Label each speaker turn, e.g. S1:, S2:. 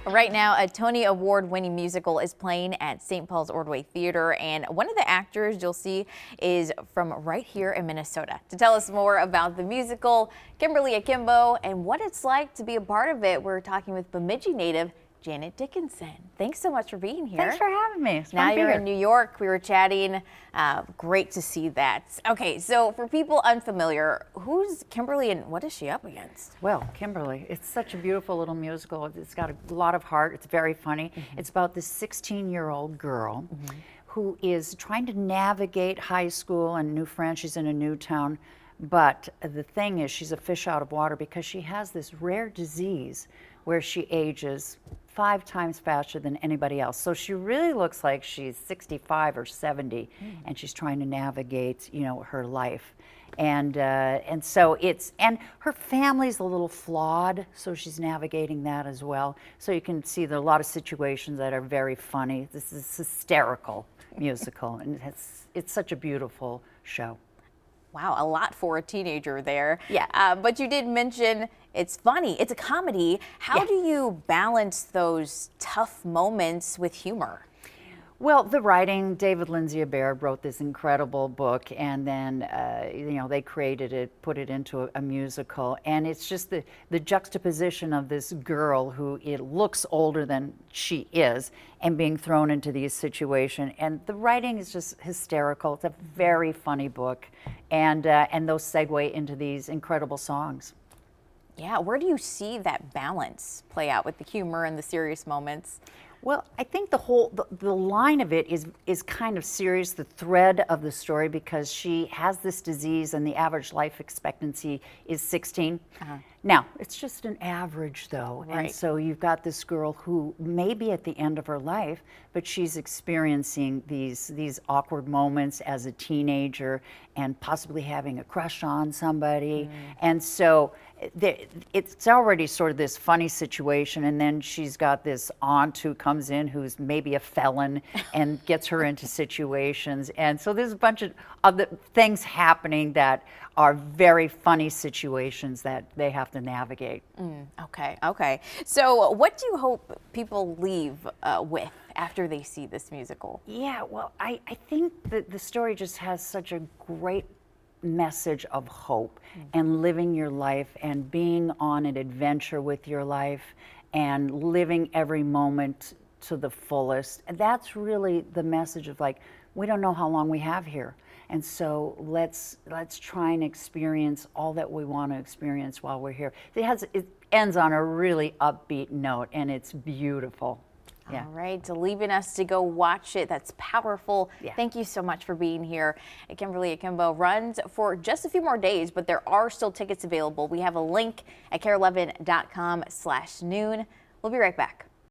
S1: Right now, a Tony Award-winning musical is playing at St. Paul's Ordway Theater, and one of the actors you'll see is from right here in Minnesota. To tell us more about the musical, Kimberly Akimbo, and what it's like to be a part of it, we're talking with Bemidji native Janet Dickinson. Thanks so much for being here.
S2: Thanks for having me. It's fun
S1: now
S2: to be
S1: you're
S2: here.
S1: in New York. We were chatting. Great to see that. Okay, so for people unfamiliar, who's Kimberly and what is she up against?
S2: Well, Kimberly, it's such a beautiful little musical. It's got a lot of heart. It's very funny. It's about this 16-year-old girl who is trying to navigate high school and new friends. She's in a new town. But the thing is, she's a fish out of water because she has this rare disease where she ages 5 times faster than anybody else. So she really looks like she's 65 or 70, and she's trying to navigate, you know, her life. And so and her family's a little flawed, so she's navigating that as well. So you can see there are a lot of situations that are very funny. This is a hysterical musical, and it's such a beautiful show.
S1: Wow, a lot for a teenager there.
S2: Yeah.
S1: But you did mention it's funny. It's a comedy. How do you balance those tough moments with humor?
S2: Well, the writing, David Lindsay Abaird wrote this incredible book, and then you know, they created it, put it into a musical, and it's just the juxtaposition of this girl who it looks older than she is and being thrown into these situations, and the writing is just hysterical. It's a very funny book, and those segue into these incredible songs.
S1: Yeah, where do you see that balance play out with the humor and the serious moments?
S2: Well, I think the line of it is kind of serious, the thread of the story, because she has this disease and the average life expectancy is 16. Now, it's just an average though.
S1: Right.
S2: And so you've got this girl who may be at the end of her life, but she's experiencing these awkward moments as a teenager and possibly having a crush on somebody. And so it's already sort of this funny situation, and then she's got this aunt who comes in who's maybe a felon and gets her into situations, and so there's a bunch of other things happening that are very funny situations that they have to navigate.
S1: Okay. So what do you hope people leave with after they see this musical?
S2: Yeah, well, I think that the story just has such a great message of hope and living your life and being on an adventure with your life and living every moment to the fullest. And that's really the message of, like, we don't know how long we have here, and so let's try and experience all that we want to experience while we're here. It ends on a really upbeat note, and it's beautiful. Yeah.
S1: All right, leaving us to go watch it. That's powerful.
S2: Yeah.
S1: Thank you so much for being here. Kimberly Akimbo runs for just a few more days, but there are still tickets available. We have a link at KARE11.com/noon. We'll be right back.